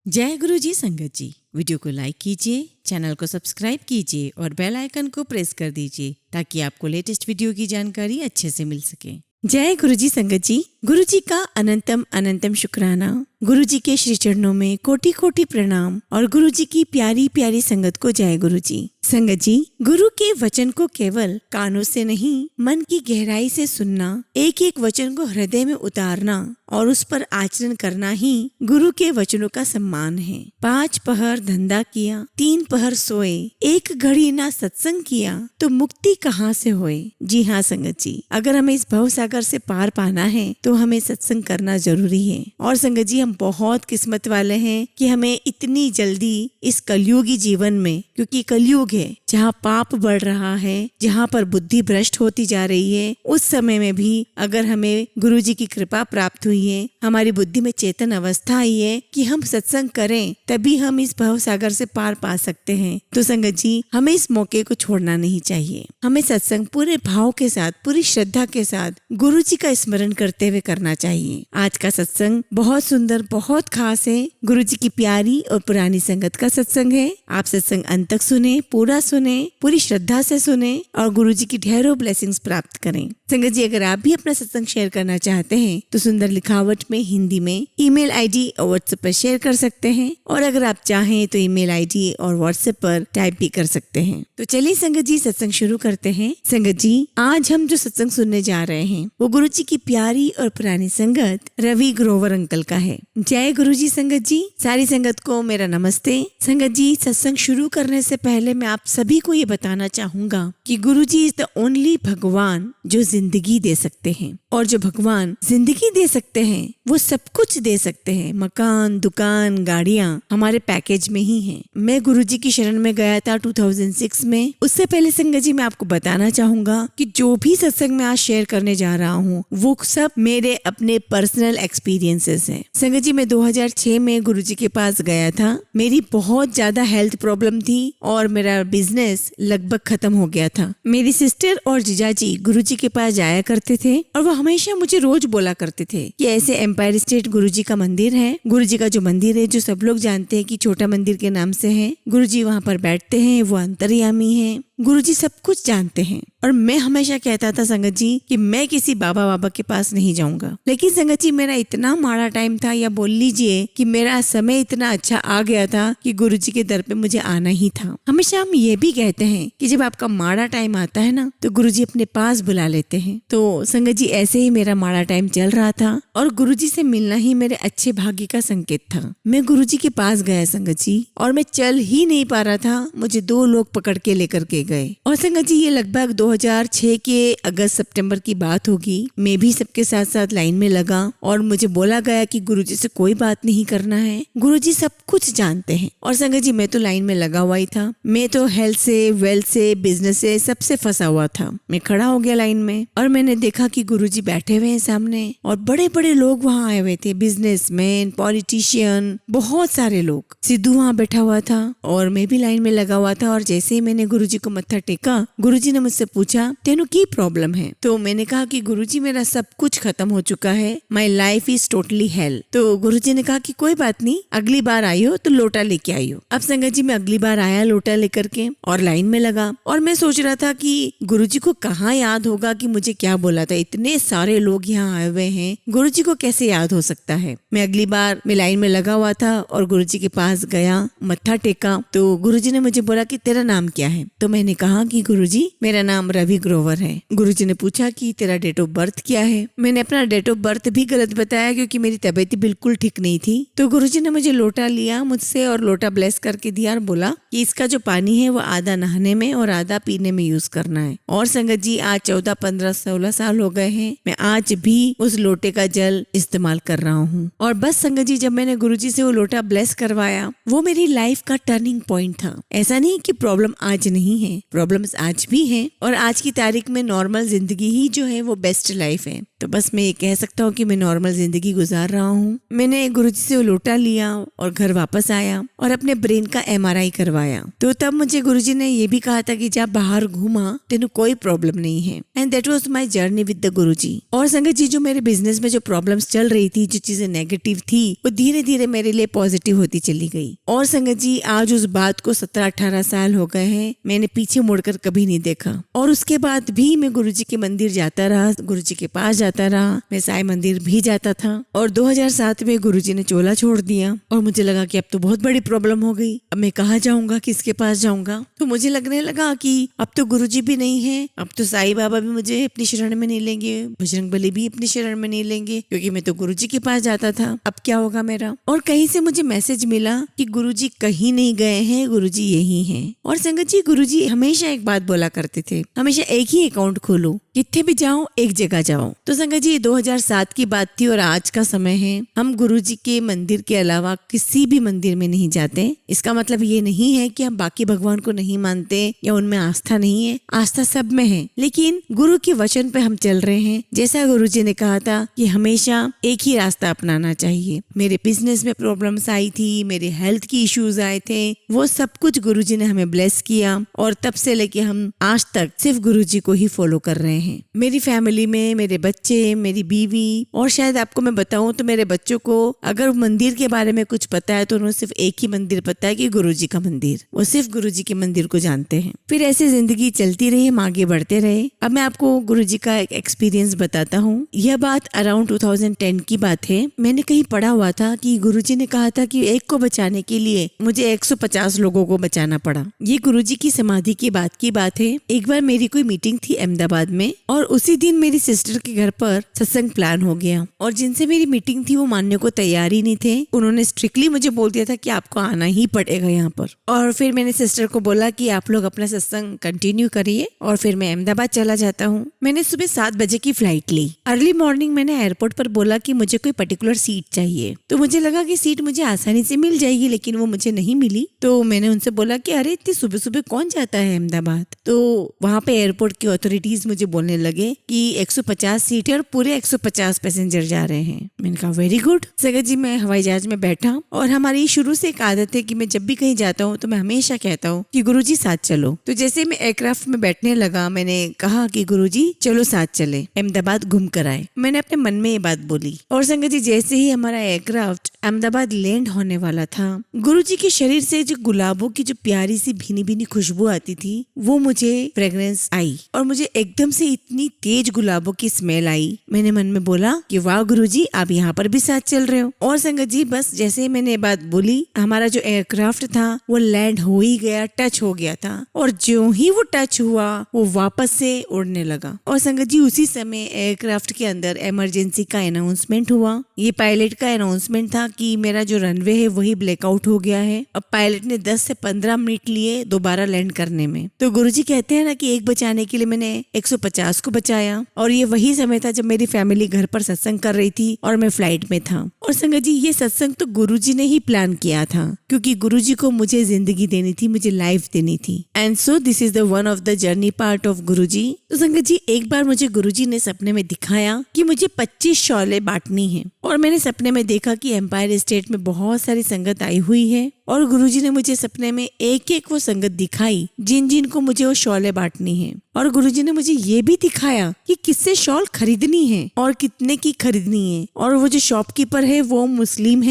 जय गुरु जी संगत जी। वीडियो को लाइक कीजिए, चैनल को सब्सक्राइब कीजिए और बेल आइकन को प्रेस कर दीजिए ताकि आपको लेटेस्ट वीडियो की जानकारी अच्छे से मिल सके। जय गुरु जी संगत जी। गुरु जी का अनंतम अनंतम शुक्राना। गुरु जी के श्री चरणों में कोटि कोटि प्रणाम और गुरु जी की प्यारी प्यारी संगत को जय गुरु जी। संगत जी, गुरु के वचन को केवल कानों से नहीं मन की गहराई से सुनना, एक एक वचन को हृदय में उतारना और उस पर आचरण करना ही गुरु के वचनों का सम्मान है। 5 पहर धंधा किया, 3 पहर सोए, 1 घड़ी ना सत्संग किया तो मुक्ति कहाँ से होए। जी हाँ संगत जी, अगर हमें इस भव सागर से पार पाना है तो हमें सत्संग करना जरूरी है। और संगत जी, हम बहुत किस्मत वाले हैं कि हमें इतनी जल्दी इस कलयुगी जीवन में, क्योंकि कलयुग है जहाँ पाप बढ़ रहा है, जहाँ पर बुद्धि भ्रष्ट होती जा रही है, उस समय में भी अगर हमें गुरु जी की कृपा प्राप्त हुई है, हमारी बुद्धि में चेतन अवस्था आई है कि हम सत्संग करें, तभी हम इस भव सागर से पार पा सकते हैं। तो संगत जी, हमें इस मौके को छोड़ना नहीं चाहिए। हमें सत्संग पूरे भाव के साथ, पूरी श्रद्धा के साथ गुरु जी का स्मरण करते हुए करना चाहिए। आज का सत्संग बहुत सुंदर, बहुत खास है। गुरु जी की प्यारी और पुरानी संगत का सत्संग है। आप सत्संग अंत तक सुने, पूरा सुने, पूरी श्रद्धा से सुने और गुरु जी की ढेरों ब्लेसिंग्स प्राप्त करें। संगत जी, अगर आप भी अपना सत्संग शेयर करना चाहते हैं तो सुंदर लिखावट में हिंदी में ईमेल आईडी और व्हाट्सएप पर शेयर कर सकते हैं, और अगर आप चाहें तो ईमेल आईडी और व्हाट्सएप पर टाइप भी कर सकते हैं। तो चलिए संगत जी, सत्संग शुरू करते हैं। संगत जी, आज हम जो सत्संग सुनने जा रहे हैं वो गुरु जी की प्यारी और पुरानी संगत रवि ग्रोवर अंकल का है। जय गुरु जी संगत जी। सारी संगत को मेरा नमस्ते। संगत जी, सत्संग शुरू करने से पहले मैं आप सभी को ये बताना चाहूंगा कि गुरु जी इज द ओनली भगवान जो जिंदगी दे सकते हैं, और जो भगवान जिंदगी दे सकते हैं वो सब कुछ दे सकते हैं। मकान, दुकान, गाड़ियाँ हमारे पैकेज में ही हैं। मैं गुरु जी की शरण में गया था 2006 में। उससे पहले संगत जी, मैं आपको बताना चाहूंगा कि जो भी सत्संग में आज शेयर करने जा रहा हूँ वो सब मेरे अपने पर्सनल एक्सपीरियंसेस हैं। संगत जी, मैं 2006 में गुरु जी के पास गया था। मेरी बहुत ज्यादा हेल्थ प्रॉब्लम थी और मेरा बिजनेस लगभग खत्म हो गया था। मेरी सिस्टर और जीजा जी गुरु जी के पास जाया करते थे और वो हमेशा मुझे रोज बोला करते थे कि ऐसे एम्पायर स्टेट गुरु जी का मंदिर है। गुरु जी का जो मंदिर है, जो सब लोग जानते हैं कि छोटा मंदिर के नाम से है, गुरु जी वहाँ पर बैठते हैं, वो अंतर्यामी है, गुरु जी सब कुछ जानते हैं। और मैं हमेशा कहता था संगत जी कि मैं किसी बाबा के पास नहीं जाऊंगा। लेकिन संगत जी, मेरा इतना माड़ा टाइम था, या बोल लीजिए कि मेरा समय इतना अच्छा आ गया था कि गुरु जी के दर पे मुझे आना ही था। हमेशा हम ये भी कहते हैं कि जब आपका माड़ा टाइम आता है ना तो गुरु जी अपने पास बुला लेते हैं। तो संगत जी, ऐसे ही मेरा माड़ा टाइम चल रहा था और गुरु जी से मिलना ही मेरे अच्छे भाग्य का संकेत था। मैं गुरु जी के पास गया संगत जी, और मैं चल ही नहीं पा रहा था। मुझे 2 लोग पकड़ के लेकर के गए। और संगत जी, ये लगभग 2006 के अगस्त सितंबर की बात होगी। मैं भी सबके साथ साथ लाइन में लगा और मुझे बोला गया कि गुरु जी से कोई बात नहीं करना है, गुरु जी सब कुछ जानते हैं। और संगत जी, मैं तो लाइन में लगा हुआ ही था। मैं तो हेल्थ से, वेल्थ से, बिजनेस से, सबसे फंसा हुआ था। मैं खड़ा हो गया लाइन में और मैंने देखा कि गुरु जी बैठे हुए हैं सामने, और बड़े बड़े लोग वहाँ आए हुए थे, बिजनेसमैन, पॉलिटिशियन, बहुत सारे लोग। सिद्धू वहाँ बैठा हुआ था और मैं भी लाइन में लगा हुआ था। और जैसे ही मैंने गुरु जी को मत्था टेका, गुरुजी ने मुझसे पूछा, तेनू की प्रॉब्लम है? तो मैंने कहा कि गुरुजी, मेरा सब कुछ खत्म हो चुका है, my life is totally hello. तो गुरुजी ने कहा कि कोई बात नहीं, अगली बार आई हो तो लोटा लेके आई हो। अब संगत जी, मैं अगली बार आया लोटा लेकर के और लाइन में लगा, और मैं सोच रहा था कि गुरुजी को कहाँ याद होगा कि मुझे क्या बोला था। इतने सारे लोग यहाँ आए हुए हैं, गुरुजी को कैसे याद हो सकता है। मैं अगली बार मैं लाइन में लगा हुआ था और गुरुजी के पास गया, मत्था टेका, तो गुरुजी ने मुझे बोला कि तेरा नाम क्या है? तो मैंने कहा कि गुरुजी, मेरा नाम रवि ग्रोवर है। गुरुजी ने पूछा कि तेरा डेट ऑफ बर्थ क्या है? मैंने अपना डेट ऑफ बर्थ भी गलत बताया क्योंकि मेरी तबीयत बिल्कुल ठीक नहीं थी। तो गुरुजी ने मुझे लोटा लिया मुझसे और लोटा ब्लेस करके दिया और बोला कि इसका जो पानी है वो आधा नहाने में और आधा पीने में यूज करना है। और संगत जी, आज 14, 15, 16 साल हो गए हैं, मैं आज भी उस लोटे का जल इस्तेमाल कर रहा हूँ। और बस संगत जी, जब मैंने गुरुजी से वो लोटा ब्लेस करवाया, वो मेरी लाइफ का टर्निंग पॉइंट था। ऐसा नहीं कि प्रॉब्लम आज नहीं है, हैं, प्रॉब्लम्स आज भी हैं और आज की तारीख में नॉर्मल जिंदगी ही जो है वो बेस्ट लाइफ है। तो बस मैं ये कह सकता हूँ कि मैं नॉर्मल जिंदगी गुजार रहा हूँ। मैंने गुरुजी से वो लोटा लिया और घर वापस आया और अपने ब्रेन का MRI करवाया। तो तब मुझे गुरुजी ने ये भी कहा था कि जब बाहर घूमा तेन कोई प्रॉब्लम नहीं है। And that was my journey with the Guruji. और संगत जी, जो मेरे बिजनेस में जो प्रॉब्लम्स चल रही थी, जो चीजें नेगेटिव थी, वो धीरे धीरे मेरे लिए पॉजिटिव होती चली गई। और संगत जी, आज उस बात को 17-18 साल हो गए हैं, मैंने पीछे मुड़कर कभी नहीं देखा। और उसके बाद भी मैं गुरुजी के मंदिर जाता रहा, गुरुजी के पास जाता रहा, मैं साईं मंदिर भी जाता था। और 2007 में गुरुजी ने चोला छोड़ दिया और मुझे लगा कि अब तो बहुत बड़ी प्रॉब्लम हो गई, अब मैं कहाँ जाऊंगा, किसके पास जाऊंगा। तो मुझे लगने लगा कि अब तो गुरुजी भी नहीं है, अब तो साईं बाबा भी मुझे अपनी शरण में नहीं लेंगे, बजरंगबली भी अपनी शरण में नहीं लेंगे, क्योंकि मैं तो गुरुजी के पास जाता था। अब क्या होगा मेरा। और कहीं से मुझे मैसेज मिला कि गुरुजी कहीं नहीं गए हैं, गुरुजी यही हैं। और संगत जी, गुरुजी हमेशा एक बात बोला करते थे, हमेशा एक ही अकाउंट खोलो, कितने भी जाओ एक जगह जाओ। तो संगत जी, 2007 की बात थी और आज का समय है। हम गुरुजी के मंदिर के अलावा किसी भी मंदिर में नहीं जाते। इसका मतलब ये नहीं है कि हम बाकी भगवान को नहीं मानते या उनमें आस्था नहीं है, आस्था सब में है, लेकिन गुरु के वचन पे हम चल रहे हैं। जैसा गुरुजी ने कहा था कि हमेशा एक ही रास्ता अपनाना चाहिए। मेरे बिजनेस में प्रॉब्लम्स आई थी, मेरे हेल्थ की इश्यूज आए थे, वो सब कुछ गुरुजी ने हमें ब्लेस किया और तब से लेके हम आज तक सिर्फ गुरुजी को ही फॉलो कर रहे हैं। मेरी फैमिली में मेरे बच्चे, मेरी बीवी, और शायद आपको मैं बताऊं तो मेरे बच्चों को अगर मंदिर के बारे में कुछ पता है तो उन्हें सिर्फ एक ही मंदिर पता है कि गुरुजी का मंदिर। वो सिर्फ गुरुजी के मंदिर को जानते हैं। फिर ऐसे जिंदगी चलती रही, हम आगे बढ़ते रहे। अब मैं आपको गुरुजी का एक एक्सपीरियंस बताता हूँ। यह बात अराउंड 2010 की बात है। मैंने कहीं पढ़ा हुआ था कि गुरुजी ने कहा था कि एक को बचाने के लिए मुझे 150 लोगों को बचाना पड़ा। ये गुरुजी की समाधि की बात है। एक बार मेरी कोई मीटिंग थी अहमदाबाद में और उसी दिन मेरी सिस्टर के घर पर सत्संग प्लान हो गया और जिनसे मेरी मीटिंग थी वो मानने को तैयार ही नहीं थे। उन्होंने स्ट्रिक्टली मुझे बोल दिया था कि आपको आना ही पड़ेगा यहाँ पर। और फिर मैंने सिस्टर को बोला कि आप लोग अपना सत्संग कंटिन्यू करिए और फिर मैं अहमदाबाद चला जाता हूँ। मैंने सुबह 7 बजे की फ्लाइट ली। अर्ली मॉर्निंग मैंने एयरपोर्ट पर बोला कि मुझे कोई पर्टिकुलर सीट चाहिए। तो मुझे लगा कि सीट मुझे आसानी से मिल जाएगी, लेकिन वो मुझे नहीं मिली। तो मैंने उनसे बोला कि अरे इतनी सुबह सुबह कौन जाता है अहमदाबाद। तो वहाँ पे एयरपोर्ट की अथॉरिटीज मुझे बोलने लगे कि 150 सीटें और पूरे 150 पैसेंजर जा रहे हैं। मैंने कहा वेरी गुड। सगत जी, मैं हवाई जहाज में बैठा और हमारी शुरू से एक आदत है कि मैं जब भी कहीं जाता हूँ तो मैं हमेशा कहता हूँ कि गुरुजी साथ चलो। तो जैसे मैं एयरक्राफ्ट में बैठने लगा, मैंने कहा कि गुरुजी चलो साथ चले, अहमदाबाद घूम कर आए। मैंने अपने मन में ये बात बोली। और संगत जी, जैसे ही हमारा एयरक्राफ्ट अहमदाबाद लैंड होने वाला था, गुरुजी के शरीर से जो गुलाबों की जो प्यारी सी भीनी भीनी खुशबू आती थी वो मुझे फ्रेग्रेंस आई और मुझे एकदम से इतनी तेज गुलाबों की स्मेल आई। मैंने मन में बोला कि वाह गुरुजी, आप यहाँ पर भी साथ चल रहे हो। और संगत जी, बस जैसे ही मैंने ये बात बोली, हमारा जो एयरक्राफ्ट था वो लैंड हो ही गया, टच हो गया था। और जो ही वो टच हुआ वो वापस से उड़ने लगा। और संगत जी, उसी समय एयरक्राफ्ट के अंदर इमरजेंसी का अनाउंसमेंट हुआ। ये पायलट का अनाउंसमेंट था कि मेरा जो रनवे है वही ब्लैकआउट हो गया है। अब पायलट ने 10 से 15 मिनट लिए दोबारा लैंड करने में। तो गुरुजी कहते हैं ना कि एक बचाने के लिए मैंने 150 को बचाया। और ये वही समय था जब मेरी फैमिली घर पर सत्संग कर रही थी और मैं फ्लाइट में था। और संगत जी, ये सत्संग तो गुरुजी ने ही प्लान किया था, क्योंकि गुरुजी को मुझे जिंदगी देनी थी, मुझे लाइफ देनी थी। And so this is the one of the journey part of Guruji. तो संगत जी, एक बार मुझे गुरुजी ने सपने में दिखाया कि मुझे 25 शौले बांटनी है। और मैंने सपने में देखा कि एम्पायर स्टेट में बहुत सारी संगत आई हुई है और गुरुजी ने मुझे सपने में एक एक वो संगत दिखाई जिन जिन को मुझे वो शौले बांटनी है। और गुरुजी ने मुझे ये भी दिखाया कि किससे शॉल खरीदनी है और कितने की खरीदनी है। और वो जो शॉपकीपर है वो मुस्लिम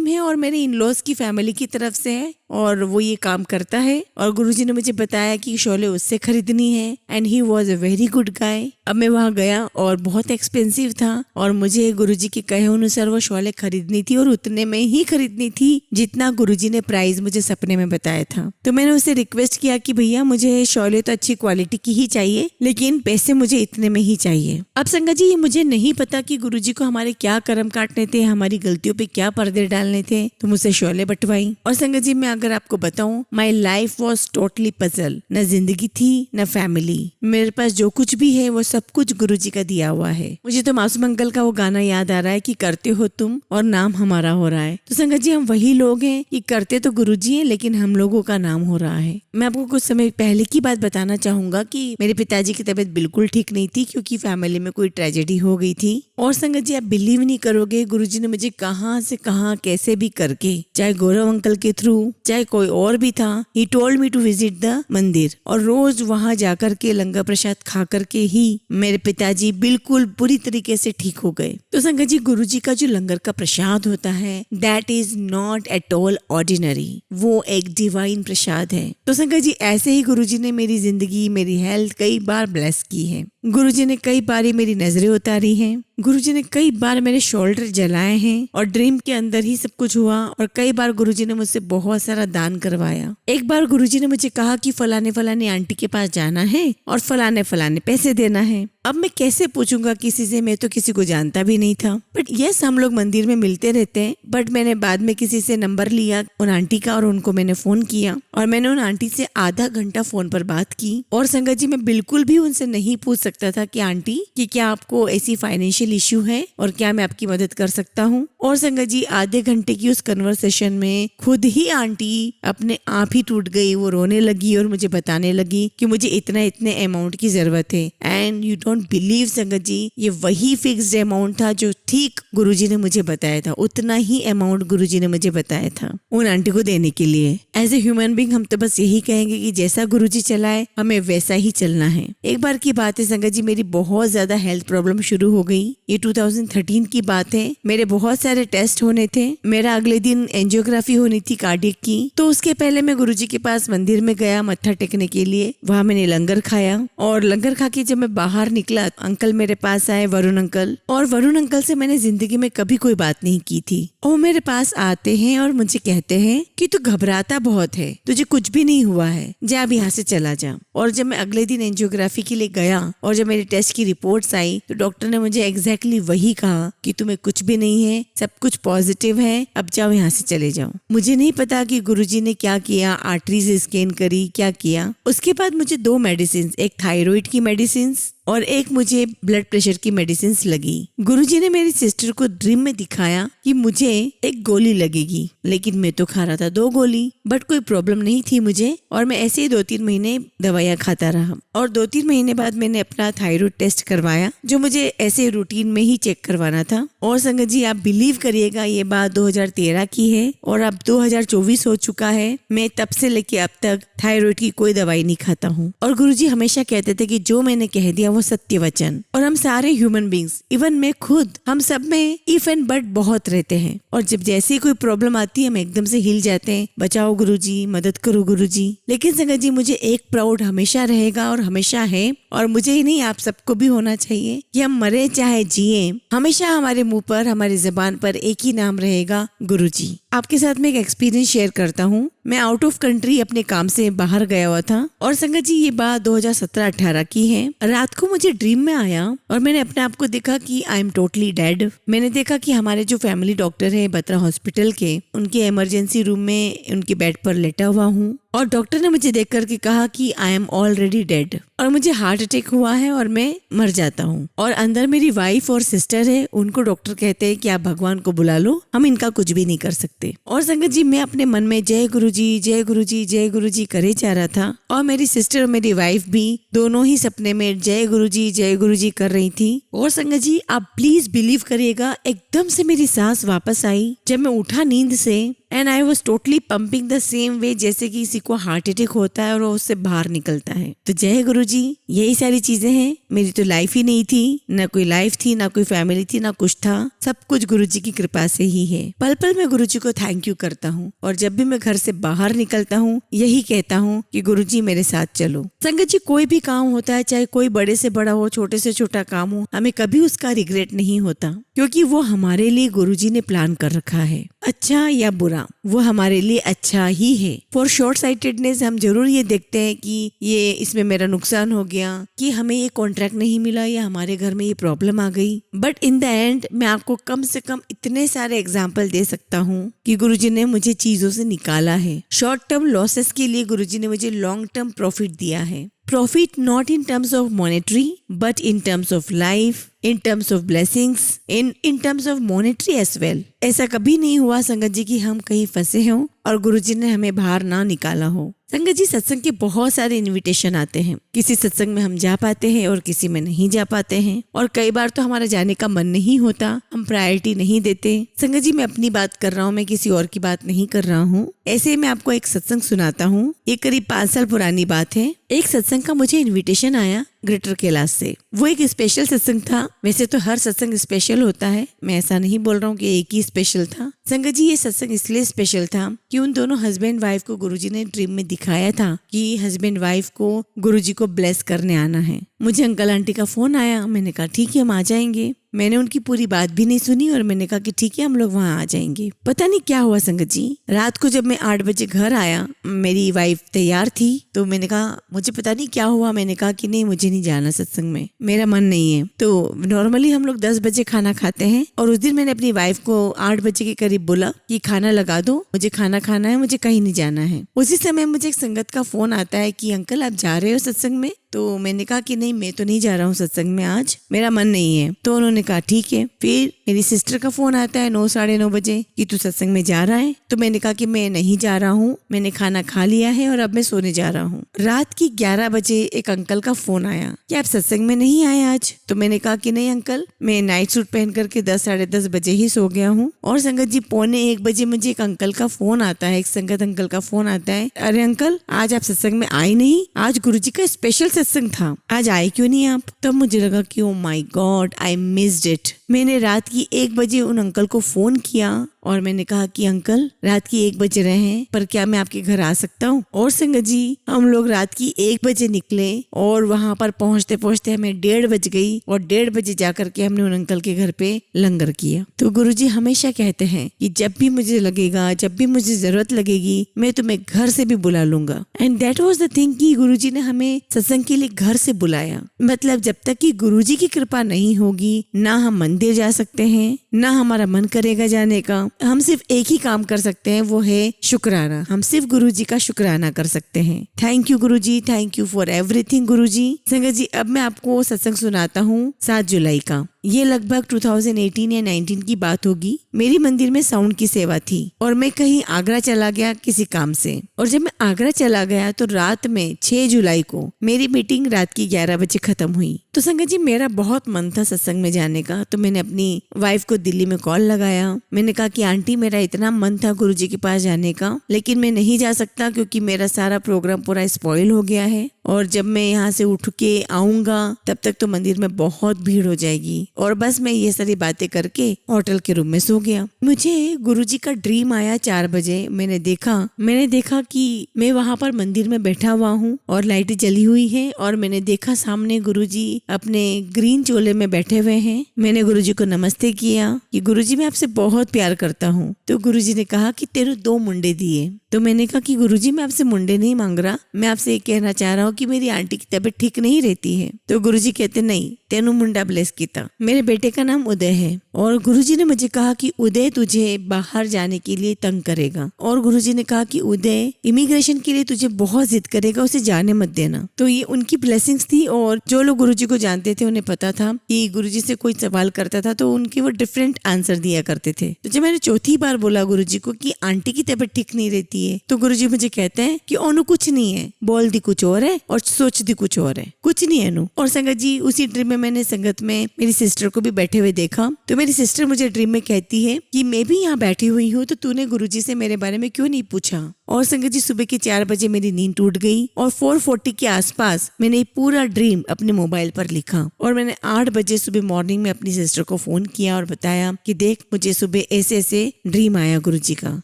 है और मेरे इन लॉज की फैमिली की तरफ से है और वो ये काम करता है। और गुरुजी ने मुझे बताया कि शौले उससे खरीदनी है and he was a very good guy. अब मैं वहाँ गया और बहुत एक्सपेंसिव था और मुझे गुरुजी के कहे अनुसार वो शौले खरीदनी थी और उतने में ही खरीदनी थी जितना गुरुजी ने प्राइस मुझे सपने में बताया था। तो मैंने उसे रिक्वेस्ट किया कि भैया मुझे शौले तो अच्छी क्वालिटी की ही चाहिए, लेकिन पैसे मुझे इतने में ही चाहिए। अब संगत जी, ये मुझे नहीं पता कि गुरुजी को हमारे क्या कर्म काटने थे, हमारी गलतियों पे क्या पर्दे डालने थे, तो मुझसे शोले बटवाई। और संगत जी, मैं अगर आपको बताऊं, my life was totally puzzle. न जिंदगी थी न फैमिली, मेरे पास जो कुछ भी है वो सब कुछ गुरुजी का दिया हुआ है। मुझे तो मासूम अंकल का वो गाना याद आ रहा है कि करते हो तुम और नाम हमारा हो रहा है। तो संगत जी, हम वही लोग हैं कि करते तो गुरुजी हैं, लेकिन हम लोगों का नाम हो रहा है। मैं आपको कुछ समय पहले की बात बताना चाहूंगा कि मेरे पिताजी की तबीयत बिल्कुल ठीक नहीं थी, क्योंकि फैमिली में कोई ट्रेजेडी हो गई थी। और संगत जी, आप बिलीव नहीं करोगे, गुरुजी ने मुझे कहां से कहां कैसे भी करके, चाहे गौरव अंकल के थ्रू, चाहे कोई और भी था, he told me to visit the mandir. और रोज वहां जाकर के लंगर प्रसाद खा करके ही मेरे पिताजी बिल्कुल पूरी तरीके से ठीक हो गए। तो संगत जी, गुरुजी का जो लंगर का प्रसाद होता है, that is not at all ordinary, वो एक डिवाइन प्रसाद है। तो संगत जी, ऐसे ही गुरुजी ने मेरी जिंदगी, मेरी हेल्थ कई बार ब्लेस की है। गुरुजी ने कई बार मेरी नजरें उतारी हैं। गुरुजी ने कई बार मेरे शोल्डर जलाए हैं और ड्रीम के अंदर ही सब कुछ हुआ। और कई बार गुरुजी ने मुझसे बहुत सारा दान करवाया। एक बार गुरुजी ने मुझे कहा कि फलाने फलाने आंटी के पास जाना है और फलाने फलाने पैसे देना है। अब मैं कैसे पूछूंगा किसी से, मैं तो किसी को जानता भी नहीं था। बट यस, हम लोग मंदिर में मिलते रहते हैं। बट मैंने बाद में किसी से नंबर लिया उन आंटी का और उनको मैंने फोन किया और मैंने उन आंटी से आधा घंटा फोन पर बात की। और संगत जी, मैं बिल्कुल भी उनसे नहीं पूछ सकता था कि आंटी कि क्या आपको ऐसी फाइनेंशियल इश्यू है और क्या मैं आपकी मदद कर सकता हूँ। और संगत जी, आधे घंटे की उस कन्वर्सेशन में खुद ही आंटी अपने आप ही टूट गई। वो रोने लगी और मुझे बताने लगी कि मुझे इतने अमाउंट की जरूरत है। एंड यू डोंट बिलीव संगत जी, ये वही फिक्स्ड अमाउंट था जो ठीक गुरुजी ने मुझे बताया था। उतना ही अमाउंट गुरुजी ने मुझे बताया था उन आंटी को देने के लिए। एज ए ह्यूमन बीइंग हम तो बस यही कहेंगे कि जैसा गुरुजी चलाए हमें वैसा ही चलना है। एक बार की बात है संगत जी, मेरी बहुत ज्यादा हेल्थ प्रॉब्लम शुरू हो गई। ये 2013 की बात है। मेरे बहुत सारे टेस्ट होने थे। मेरा अगले दिन एंजियोग्राफी होनी थी कार्डियक की। तो उसके पहले मैं गुरुजी के पास मंदिर में गया मत्था टेकने के लिए। वहां मैंने लंगर खाया और लंगर खा के जब मैं बाहर निकला, अंकल मेरे पास आए, वरुण अंकल। और वरुण अंकल से मैंने जिंदगी में कभी कोई बात नहीं की थी। और मेरे पास आते हैं और मुझे कहते हैं कि तू घबराता बहुत है, तुझे कुछ भी नहीं हुआ है, जा अब यहाँ से चला जा। और जब मैं अगले दिन एंजियोग्राफी के लिए गया और जब मेरे टेस्ट की रिपोर्ट्स आई तो डॉक्टर ने मुझे एग्जैक्टली वही कहा कि तुम्हें कुछ भी नहीं है, सब कुछ पॉजिटिव है, अब जाओ यहाँ से चले जाओ। मुझे नहीं पता कि गुरुजी ने क्या किया, आर्टरीज स्कैन करी, क्या किया। उसके बाद मुझे 2 मेडिसिन, एक थायराइड की मेडिसिन और एक मुझे ब्लड प्रेशर की मेडिसिन लगी। गुरुजी ने मेरी सिस्टर को ड्रीम में दिखाया कि मुझे एक गोली लगेगी, लेकिन मैं तो खा रहा था 2 गोली। बट कोई प्रॉब्लम नहीं थी मुझे और मैं ऐसे ही 2-3 महीने दवाइयाँ खाता रहा। और 2-3 महीने बाद मैंने अपना थायराइड टेस्ट करवाया, जो मुझे ऐसे रूटीन में ही चेक करवाना था। और संगत जी, आप बिलीव करिएगा, ये बात 2013 की है और अब 2024 हो चुका है। मैं तब से लेके अब तक थायराइड की कोई दवाई नहीं खाता हूँ। और गुरुजी हमेशा कहते थे कि जो मैंने कह दिया वो सत्य वचन। और हम सारे ह्यूमन बींग्स, इवन मैं खुद, हम सब में इफ एंड बट बहुत रहते हैं। और जब जैसे ही कोई प्रॉब्लम आती है हम एकदम से हिल जाते हैं, बचाओ गुरुजी, मदद करो गुरुजी। लेकिन संगत जी, मुझे एक प्राउड हमेशा रहेगा और हमेशा है, और मुझे ही नहीं आप सबको भी होना चाहिए कि हम मरे चाहे जिए, हमेशा हमारे मुंह पर, हमारी जुबान पर एक ही नाम रहेगा, गुरुजी। आपके साथ मैं एक एक्सपीरियंस शेयर करता हूँ। मैं आउट ऑफ कंट्री अपने काम से बाहर गया हुआ था और संगत जी, ये बात 2017-18 की है। रात को मुझे ड्रीम में आया और मैंने अपने आप को देखा कि आई एम टोटली डेड। मैंने देखा कि हमारे जो फैमिली डॉक्टर है बत्रा हॉस्पिटल के, उनके इमरजेंसी रूम में उनके बेड पर लेटा हुआ हूँ और डॉक्टर ने मुझे देख करके कहा कि आई एम ऑलरेडी डेड और मुझे हार्ट अटैक हुआ है और मैं मर जाता हूँ। और अंदर मेरी वाइफ और सिस्टर है, उनको डॉक्टर कहते हैं कि आप भगवान को बुला लो, हम इनका कुछ भी नहीं कर सकते। और संगत जी, मैं अपने मन में जय गुरुजी, जय गुरुजी, जय गुरुजी करे जा रहा था और मेरी सिस्टर और मेरी वाइफ भी दोनों ही सपने में जय गुरुजी कर रही थी। और संगत जी, आप प्लीज बिलीव करिएगा, एकदम से मेरी सांस वापस आई जब मैं उठा नींद से and I was totally pumping the same way जैसे कि किसी को हार्ट अटैक होता है और वो उससे बाहर निकलता है। तो जय गुरुजी, यही सारी चीजें हैं। मेरी तो लाइफ ही नहीं थी, ना कोई लाइफ थी, ना कोई फैमिली थी, ना कुछ था, सब कुछ गुरुजी की कृपा से ही है। पल पल मैं गुरुजी को थैंक यू करता हूँ और जब भी मैं घर से बाहर निकलता हूँ यही कहता हूँ कि गुरुजी मेरे साथ चलो। संगत जी, कोई भी काम होता है, चाहे कोई बड़े से बड़ा हो, छोटे से छोटा काम हो, हमें कभी उसका रिग्रेट नहीं होता, क्योंकि वो हमारे लिए गुरुजी ने प्लान कर रखा है। अच्छा या बुरा, वो हमारे लिए अच्छा ही है। फॉर शॉर्ट साइटेडनेस हम जरूर ये देखते हैं कि ये इसमें मेरा नुकसान हो गया, कि हमें ये कॉन्ट्रैक्ट नहीं मिला, या हमारे घर में ये प्रॉब्लम आ गई। बट इन द एंड मैं आपको कम से कम इतने सारे एग्जाम्पल दे सकता हूँ कि गुरुजी ने मुझे चीजों से निकाला है। शॉर्ट टर्म लॉसेस के लिए गुरुजी ने मुझे लॉन्ग टर्म प्रॉफिट दिया है। Profit not in terms of monetary, but in terms of life, in terms of blessings, in terms of monetary as well. ऐसा कभी नहीं हुआ संगत जी कि हम कहीं फंसे हों और गुरुजी ने हमें बाहर ना निकाला हो। संगत जी, सत्संग के बहुत सारे इनविटेशन आते हैं। किसी सत्संग में हम जा पाते हैं और किसी में नहीं जा पाते हैं, और कई बार तो हमारा जाने का मन नहीं होता, हम प्रायोरिटी नहीं देते। संगत जी, मैं अपनी बात कर रहा हूँ, मैं किसी और की बात नहीं कर रहा हूँ। ऐसे मैं आपको एक सत्संग सुनाता हूँ। ये करीब 5 साल पुरानी बात है। एक सत्संग का मुझे इन्विटेशन आया ग्रेटर कैलाश से। वो एक स्पेशल सत्संग था। वैसे तो हर सत्संग स्पेशल होता है, मैं ऐसा नहीं बोल रहा हूँ कि एक ही स्पेशल था। संगत जी, ये सत्संग इसलिए स्पेशल था कि उन दोनों हस्बैंड वाइफ को गुरुजी ने ड्रीम में दिखाया था कि हस्बैंड वाइफ को गुरुजी को ब्लेस करने आना है। मुझे अंकल आंटी का फोन आया, मैंने कहा ठीक है हम आ जाएंगे। मैंने उनकी पूरी बात भी नहीं सुनी और मैंने कहा कि ठीक है हम लोग वहाँ आ जाएंगे। पता नहीं क्या हुआ संगत जी, रात को जब मैं 8 बजे घर आया, मेरी वाइफ तैयार थी, तो मैंने कहा मुझे पता नहीं क्या हुआ, मैंने कहा कि नहीं मुझे नहीं जाना सत्संग में, मेरा मन नहीं है। तो नॉर्मली हम लोग 10 बजे खाना खाते हैं, और उस दिन मैंने अपनी वाइफ को 8 बजे के करीब बोला कि खाना लगा दो, मुझे खाना खाना है, मुझे कहीं नहीं जाना है। उसी समय मुझे एक संगत का फोन आता है कि अंकल आप जा रहे हो सत्संग में? तो मैंने कहा कि नहीं मैं तो नहीं जा रहा हूँ सत्संग में, आज मेरा मन नहीं है। तो उन्होंने कहा ठीक है। फिर मेरी सिस्टर का फोन आता है 9 साढ़े 9 बजे कि तू सत्संग में जा रहा है? तो मैंने कहा कि मैं नहीं जा रहा हूँ, मैंने खाना खा लिया है और अब मैं सोने जा रहा हूँ। रात की 11 बजे एक अंकल का फोन आया कि आप सत्संग में नहीं आए आज? तो मैंने कहा कि नहीं अंकल, मैं नाइट सूट पहन करके 10 साढ़े 10 बजे ही सो गया हूँ। और संगत जी, 12:45 बजे मुझे एक अंकल का फोन आता है, एक संगत अंकल का फोन आता है, अरे अंकल आज आप सत्संग में आए नहीं, आज गुरुजी का स्पेशल सत्संग था, आज आए क्यों नहीं आप? तब मुझे लगा कि oh my God, I missed it. मैंने रात की 1 बजे उन अंकल को फोन किया और मैंने कहा कि अंकल रात की 1 बजे रहे हैं, पर क्या मैं आपके घर आ सकता हूँ? और संगत जी, हम लोग रात की 1 बजे निकले और वहां पर पहुंचते पहुंचते हमें 1:30 बज गई, और 1:30 बजे जाकर के हमने उन अंकल के घर पे लंगर किया। तो गुरुजी हमेशा कहते हैं कि जब भी मुझे लगेगा, जब भी मुझे जरूरत लगेगी, मैं तुम्हें घर से भी बुला लूंगा। And that was the thing कि गुरुजी ने हमें सत्संग के लिए घर से बुलाया। मतलब जब तक कि गुरुजी की कृपा नहीं होगी, ना हम मंदिर जा सकते हैं, ना हमारा मन करेगा जाने का। हम सिर्फ एक ही काम कर सकते हैं, वो है शुक्राना। हम सिर्फ गुरुजी का शुक्राना कर सकते हैं। Thank you Guruji, thank you for everything Guruji. संगत जी, अब मैं आपको सत्संग सुनाता हूँ 7 जुलाई का। ये लगभग 2018 या 19 की बात होगी। मेरी मंदिर में साउंड की सेवा थी और मैं कहीं आगरा चला गया किसी काम से। और जब मैं आगरा चला गया तो रात में 6 जुलाई को मेरी मीटिंग रात की 11 बजे खत्म हुई। तो संगत जी, मेरा बहुत मन था सत्संग में जाने का। तो मैंने अपनी वाइफ को दिल्ली में कॉल लगाया। मैंने कहा कि आंटी, मेरा इतना मन था गुरुजी के पास जाने का, लेकिन मैं नहीं जा सकता क्योंकि मेरा सारा प्रोग्राम पूरा स्पॉइल हो गया है, और जब मैं यहाँ से उठ के आऊंगा तब तक तो मंदिर में बहुत भीड़ हो जाएगी। और बस मैं ये सारी बातें करके होटल के रूम में सो गया। मुझे गुरुजी का ड्रीम आया 4 बजे। मैंने देखा कि मैं वहाँ पर मंदिर में बैठा हुआ हूँ और लाइटें जली हुई है, और मैंने देखा सामने गुरुजी अपने ग्रीन चोले में बैठे हुए हैं। मैंने गुरुजी को नमस्ते किया कि गुरुजी मैं आपसे बहुत प्यार करता हूँ। तो गुरुजी ने कहा कि तेरे 2 मुंडे दिए। तो मैंने कहा कि गुरुजी मैं आपसे मुंडे नहीं मांग रहा, मैं आपसे ये कहना चाह रहा हूँ कि मेरी आंटी की तबीयत ठीक नहीं रहती है। तो गुरुजी कहते नहीं, तेनू मुंडा ब्लेस कीता। मेरे बेटे का नाम उदय है, और गुरुजी ने मुझे कहा कि उदय तुझे बाहर जाने के लिए तंग करेगा, और गुरुजी ने कहा कि उदय इमिग्रेशन के लिए तुझे बहुत जिद करेगा, उसे जाने मत देना। तो ये उनकी ब्लेसिंग्स थी, और जो लोग गुरुजी को जानते थे उन्हें पता था कि गुरुजी से कोई सवाल करता था तो उनके वो डिफरेंट आंसर दिया करते थे। तो जब मैंने चौथी बार बोला गुरुजी को कि आंटी की तबीयत ठीक नहीं रहती है, तो गुरुजी मुझे कहते हैं कि ओनू कुछ नहीं है, बोल दी कुछ और है और सोच दी कुछ और है, कुछ नहीं है अनु। और संगत जी, उसी ड्रीम में मैंने संगत में मेरी सिस्टर को भी बैठे हुए देखा। तो मेरी सिस्टर मुझे ड्रीम में कहती है कि मैं भी यहाँ बैठी हुई हूँ, तो तूने गुरुजी से मेरे बारे में क्यों नहीं पूछा? और संगत जी, सुबह के 4 बजे मेरी नींद टूट गई, और 4:40 के आसपास मैंने पूरा ड्रीम अपने मोबाइल पर लिखा। और मैंने 8 बजे सुबह मॉर्निंग में अपनी सिस्टर को फोन किया और बताया कि देख, मुझे सुबह ऐसे ऐसे ड्रीम आया गुरुजी का।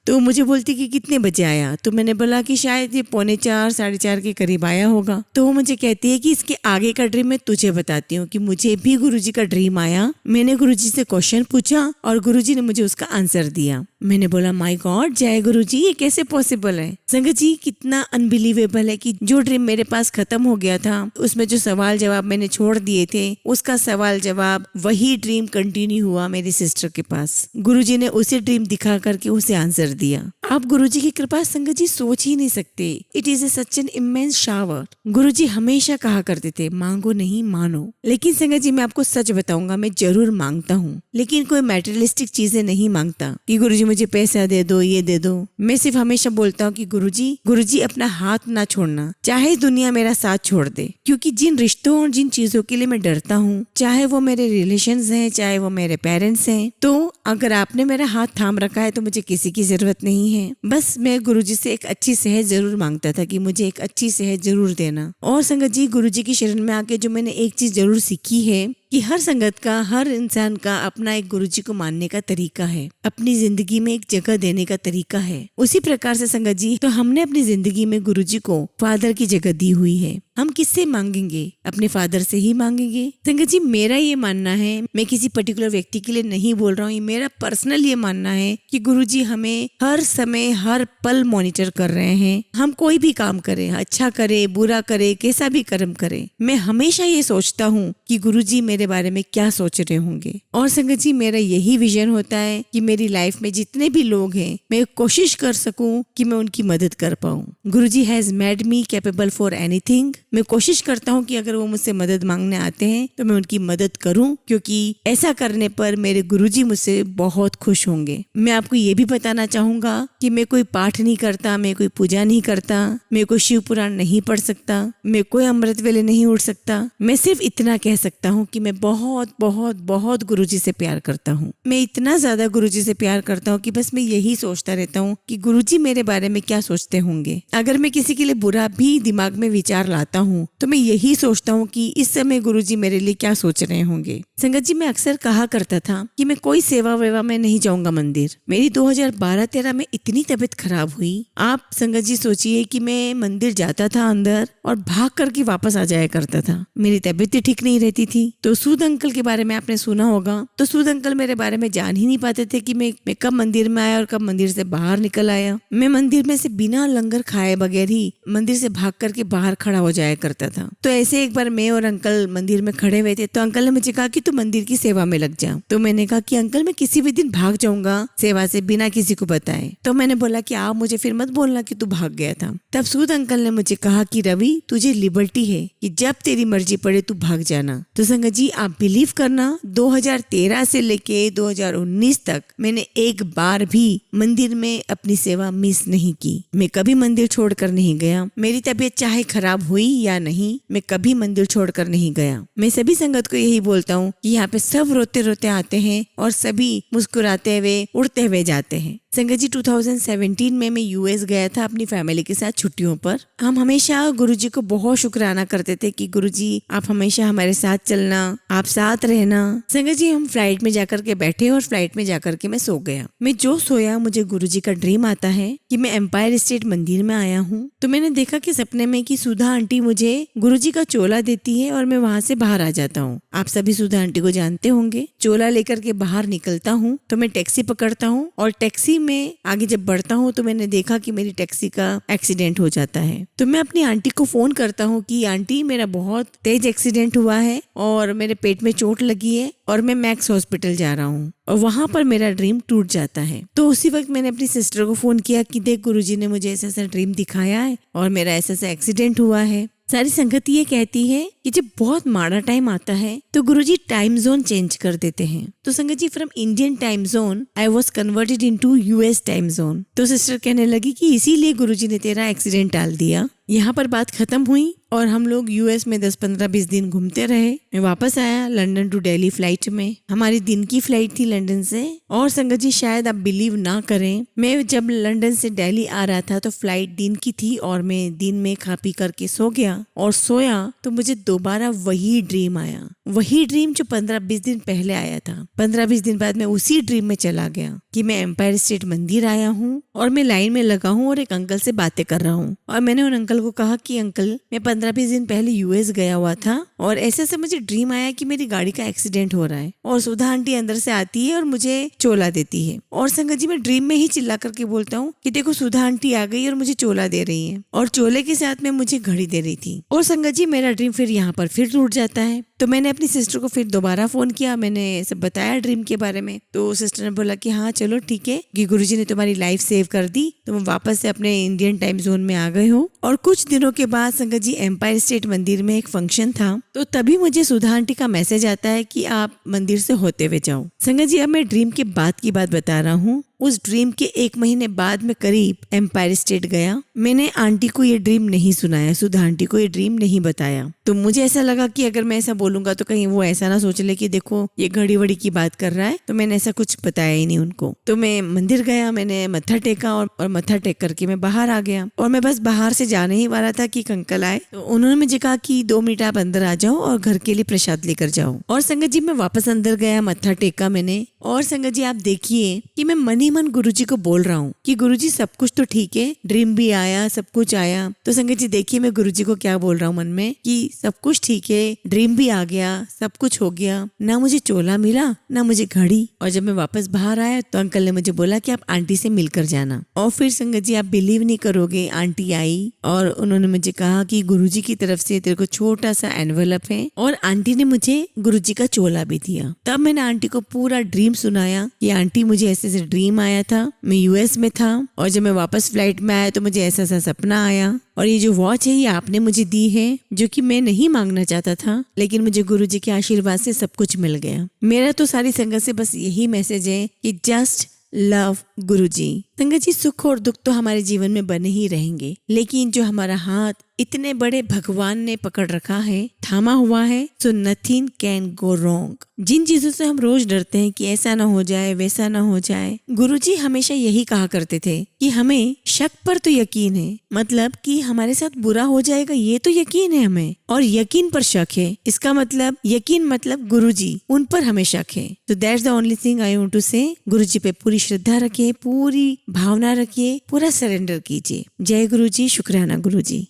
तो मुझे बोलती कि कितने बजे आया? तो मैंने बोला कि शायद ये 3:45 साढ़े 4 के करीब आया होगा। तो वो मुझे कहती है कि इसके आगे का ड्रीम मैं तुझे बताती हूँ कि मुझे भी गुरुजी का ड्रीम आया। मैंने गुरुजी से क्वेश्चन पूछा और गुरुजी ने मुझे उसका आंसर दिया। मैंने बोला माय गॉड जय गुरु जी, ये कैसे पॉसिबल है। संगत जी कितना अनबिलीवेबल है कि जो ड्रीम मेरे पास खत्म हो गया था, उसमें जो सवाल जवाब मैंने छोड़ दिए थे, उसका सवाल जवाब वही ड्रीम कंटिन्यू हुआ मेरी सिस्टर के पास। गुरुजी ने उसी ड्रीम दिखा करके उसे आंसर दिया। आप गुरुजी की कृपा संगत जी सोच ही नहीं सकते। It is such an immense shower. Guruji हमेशा कहा करते थे मांगो नहीं मानो। लेकिन संगत जी मैं आपको सच बताऊंगा, मैं जरूर मांगता हूँ, लेकिन कोई मैटेरियलिस्टिक चीजें नहीं मांगता कि गुरुजी मुझे पैसा दे दो, ये दे दो। मैं सिर्फ हमेशा बोलता हूँ कि गुरुजी अपना हाथ ना छोड़ना, चाहे दुनिया मेरा साथ छोड़ दे। क्योंकि जिन रिश्तों और जिन चीजों के लिए मैं डरता हूँ, चाहे वो मेरे रिलेशंस हैं, चाहे वो मेरे पेरेंट्स हैं, तो अगर आपने मेरा हाथ थाम रखा है तो मुझे किसी की जरूरत नहीं है। बस मैं गुरुजी से एक अच्छी सेहत जरूर मांगता था कि मुझे एक अच्छी सेहत जरूर देना। और संगत जी गुरुजी की शरण में आके जो मैंने एक चीज जरूर सीखी है कि हर संगत का, हर इंसान का अपना एक गुरुजी को मानने का तरीका है, अपनी जिंदगी में एक जगह देने का तरीका है। उसी प्रकार से संगत जी तो हमने अपनी जिंदगी में गुरुजी को फादर की जगह दी हुई है। हम किससे मांगेंगे? अपने फादर से ही मांगेंगे। संगत जी मेरा ये मानना है, मैं किसी पर्टिकुलर व्यक्ति के लिए नहीं बोल रहा हूँ, मेरा पर्सनल ये मानना है कि गुरुजी हमें हर समय हर पल मॉनिटर कर रहे हैं। हम कोई भी काम करें, अच्छा करे, बुरा करे, कैसा भी कर्म करे, मैं हमेशा ये सोचता हूँ कि गुरुजी मेरे बारे में क्या सोच रहे होंगे। और संगत जी मेरा यही विजन होता है कि मेरी लाइफ में जितने भी लोग हैं, मैं कोशिश कर सकूं कि मैं उनकी मदद कर पाऊं। Guruji has made me capable for anything. मैं कोशिश करता हूं कि अगर वो मुझसे मदद मांगने आते हैं तो मैं उनकी मदद करूं, क्योंकि ऐसा करने पर मेरे गुरुजी मुझसे बहुत खुश होंगे। मैं आपको ये भी बताना चाहूंगा कि मैं कोई पाठ नहीं करता, मैं कोई पूजा नहीं करता, मैं कोई शिव पुराण नहीं पढ़ सकता, मैं कोई अमृत वेले नहीं उठ सकता। मैं सिर्फ इतना कह सकता हूँ कि मैं बहुत बहुत बहुत गुरुजी से प्यार करता हूँ। मैं इतना ज्यादा गुरुजी से प्यार करता हूँ कि बस मैं यही सोचता रहता हूँ कि गुरुजी मेरे बारे में क्या सोचते होंगे। अगर मैं किसी के लिए बुरा भी दिमाग में विचार लाता हूँ तो मैं यही सोचता हूँ कि इस समय गुरुजी मेरे लिए क्या सोच रहे होंगे। संगत जी मैं अक्सर कहा करता था कि मैं कोई सेवा वेवा में नहीं जाऊंगा मंदिर। मेरी 2012-13 में इतनी तबीयत खराब हुई, आप संगत जी सोचिए कि मैं मंदिर जाता था अंदर और भाग करके वापस आ जाया करता था। मेरी तबीयत ठीक नहीं रहती थी। तो सूद अंकल के बारे में आपने सुना होगा, तो सूद अंकल मेरे बारे में जान ही नहीं पाते थे कि मैं कब मंदिर में आया और कब मंदिर से बाहर निकल आया। मैं मंदिर में से बिना लंगर खाए बगैर ही मंदिर से भाग करके बाहर खड़ा हो जाया करता था। तो ऐसे एक बार मैं और अंकल मंदिर में खड़े हुए थे, तो अंकल ने मुझे कहा कि तू मंदिर की सेवा में लग जा। तो मैंने कहा कि अंकल मैं किसी भी दिन भाग जाऊंगा सेवा से बिना किसी को बताए। तो मैंने बोला कि आप मुझे फिर मत बोलना कि तू भाग गया था। तब सूद अंकल ने मुझे कहा कि रवि तुझे लिबर्टी है कि जब तेरी मर्जी पड़े तू भाग जाना। तो संगत जी आप बिलीव करना 2013 से लेके 2019 तक मैंने एक बार भी मंदिर में अपनी सेवा मिस नहीं की। मैं कभी मंदिर छोड़कर नहीं गया। मेरी तबीयत चाहे खराब हुई या नहीं, मैं कभी मंदिर छोड़कर नहीं गया। मैं सभी संगत को यही बोलता हूँ कि यहाँ पे सब रोते रोते आते हैं और सभी मुस्कुराते हुए उड़ते हुए जाते हैं। संगत जी 2017 में मैं यूएस गया था अपनी फैमिली के साथ छुट्टियों पर। हम हमेशा गुरुजी को बहुत शुक्राना करते थे कि गुरुजी आप हमेशा हमारे साथ चलना, आप साथ रहना। संगत जी हम फ्लाइट में जाकर के बैठे और फ्लाइट में जाकर के मैं सो गया। मैं जो सोया मुझे गुरुजी का ड्रीम आता है कि मैं एम्पायर स्टेट मंदिर में आया हूँ। तो मैंने देखा कि सपने में कि सुधा आंटी मुझे गुरुजी का चोला देती है और मैं वहाँ से बाहर आ जाता हूँ। आप सभी सुधा आंटी को जानते होंगे। चोला लेकर के बाहर निकलता हूँ तो मैं टैक्सी पकड़ता हूँ और टैक्सी में आगे जब बढ़ता हूँ तो मैंने देखा कि मेरी टैक्सी का एक्सीडेंट हो जाता है। तो मैं अपनी आंटी को फोन करता हूँ कि आंटी मेरा बहुत तेज एक्सीडेंट हुआ है और मेरे पेट में चोट लगी है और मैं मैक्स हॉस्पिटल जा रहा हूँ। और वहां पर मेरा ड्रीम टूट जाता है। तो उसी वक्त मैंने अपनी सिस्टर को फोन किया कि देख गुरुजी ने मुझे ऐसा ऐसा ड्रीम दिखाया है और मेरा ऐसा ऐसा एक्सीडेंट हुआ है। सारी संगत ये कहती है कि जब बहुत माड़ा टाइम आता है तो गुरुजी टाइम जोन चेंज कर देते हैं। तो संगत जी from Indian time zone I was converted into US time zone. तो सिस्टर कहने लगी कि इसीलिए गुरुजी ने तेरा एक्सीडेंट टाल दिया। यहाँ पर बात खत्म हुई और हम लोग यूएस में 10-15-20 दिन घूमते रहे। मैं वापस आया लंदन टू दिल्ली फ्लाइट में। हमारी दिन की फ्लाइट थी लंदन से। और संगत जी शायद आप बिलीव ना करें, मैं जब लंदन से दिल्ली आ रहा था तो फ्लाइट दिन की थी और मैं दिन में खा पी करके सो गया और सोया तो मुझे दोबारा वही ड्रीम आया। वही ड्रीम जो 15-20 दिन पहले आया था। 15-20 दिन बाद मैं उसी ड्रीम में चला गया कि मैं एम्पायर स्टेट मंदिर आया हूँ और मैं लाइन में लगा हूँ और एक अंकल से बातें कर रहा हूँ। और मैंने उन अंकल को कहा कि अंकल, मैं 15-20 दिन पहले यूएस गया हुआ था और ऐसे मुझे ड्रीम आया कि मेरी गाड़ी का एक्सीडेंट हो रहा है और सुधा आंटी अंदर से आती है और मुझे चोला देती है। और संगत जी, मैं ड्रीम में ही चिल्ला करके बोलता हूँ कि देखो सुधा आंटी आ गई और मुझे चोला दे रही है, और चोले के साथ में मुझे घड़ी दे रही थी। और संगत जी, मेरा ड्रीम फिर यहाँ पर फिर टूट जाता है। तो मैंने अपनी सिस्टर को फिर दोबारा फोन किया, मैंने सब बताया ड्रीम के बारे में। तो सिस्टर ने बोला कि हाँ चलो ठीक है, कि गुरुजी ने तुम्हारी लाइफ सेव कर दी, तुम वापस से अपने इंडियन टाइम जोन में आ गए हो। और कुछ दिनों के बाद संगत जी, एम्पायर स्टेट मंदिर में एक फंक्शन था, तो तभी मुझे सुधा आंटी का मैसेज आता है कि आप मंदिर से होते हुए जाओ। संगत जी, अब मैं ड्रीम के बाद की बात बता रहा हूँ। उस ड्रीम के 1 महीने बाद में करीब एम्पायर स्टेट गया। मैंने आंटी को ये ड्रीम नहीं सुनाया, सुधा आंटी को ये ड्रीम नहीं बताया। तो मुझे ऐसा लगा कि अगर मैं ऐसा बोलूंगा तो कहीं वो ऐसा ना सोच ले कि देखो ये घड़ी वड़ी की बात कर रहा है, तो मैंने ऐसा कुछ बताया ही नहीं उनको। तो मैं मंदिर गया, मैंने मत्था टेका और मत्था टेक करके मैं बाहर आ गया। और मैं बस बाहर से जाने ही वाला था कि अंकल आए, तो उन्होंने मुझे कहा कि 2 मिनट आप अंदर आ जाओ और घर के लिए प्रसाद लेकर जाओ। और संगत जी, मैं वापस अंदर गया, मत्था टेका मैंने। और संगत जी, आप देखिए कि मैं मन ही मन गुरुजी को बोल रहा हूँ कि गुरुजी सब कुछ तो ठीक है, ड्रीम भी आया, सब कुछ आया। तो संगत जी देखिए, मैं गुरुजी को क्या बोल रहा हूँ मन में कि सब कुछ ठीक है, ड्रीम भी आ गया, सब कुछ हो गया, ना मुझे चोला मिला ना मुझे घड़ी। और जब मैं वापस बाहर आया तो अंकल ने मुझे बोला कि आप आंटी से मिलकर जाना। और फिर संगत जी, आप बिलीव नहीं करोगे, आंटी आई और उन्होंने मुझे कहा कि गुरुजी की तरफ से तेरे को छोटा सा एनवेलप है, और आंटी ने मुझे गुरुजी का चोला भी दिया। तब मैंने आंटी को पूरा ड्रीम सुनाया कि आंटी मुझे ऐसे ऐसे ड्रीम आया था, मैं यूएस में था, और जब मैं वापस फ्लाइट में आया तो मुझे ऐसा ऐसा सपना आया, और ये जो वॉच है ये आपने मुझे दी है, जो कि मैं नहीं मांगना चाहता था, लेकिन मुझे गुरुजी के आशीर्वाद से सब कुछ मिल गया। मेरा तो सारी संगत से बस यही मैसेज है कि जस्ट लव गुरुजी। संगत जी, सुख और दुख तो हमारे जीवन में बने ही रहेंगे, लेकिन जो हमारा हाथ इतने बड़े भगवान ने पकड़ रखा है, थामा हुआ है, so nothing can go wrong. जिन चीजों से हम रोज डरते हैं कि ऐसा ना हो जाए, वैसा ना हो जाए, गुरुजी हमेशा यही कहा करते थे कि हमें शक पर तो यकीन है, मतलब कि हमारे साथ बुरा हो जाएगा ये तो यकीन है हमें, और यकीन पर शक है, इसका मतलब यकीन मतलब गुरुजी, उन पर हमें शक है। तो that's the only thing I want to say. Guruji पे पूरी श्रद्धा रखिए, पूरी भावना रखिए, पूरा सरेंडर कीजिए। जय गुरुजी, शुक्राना गुरुजी।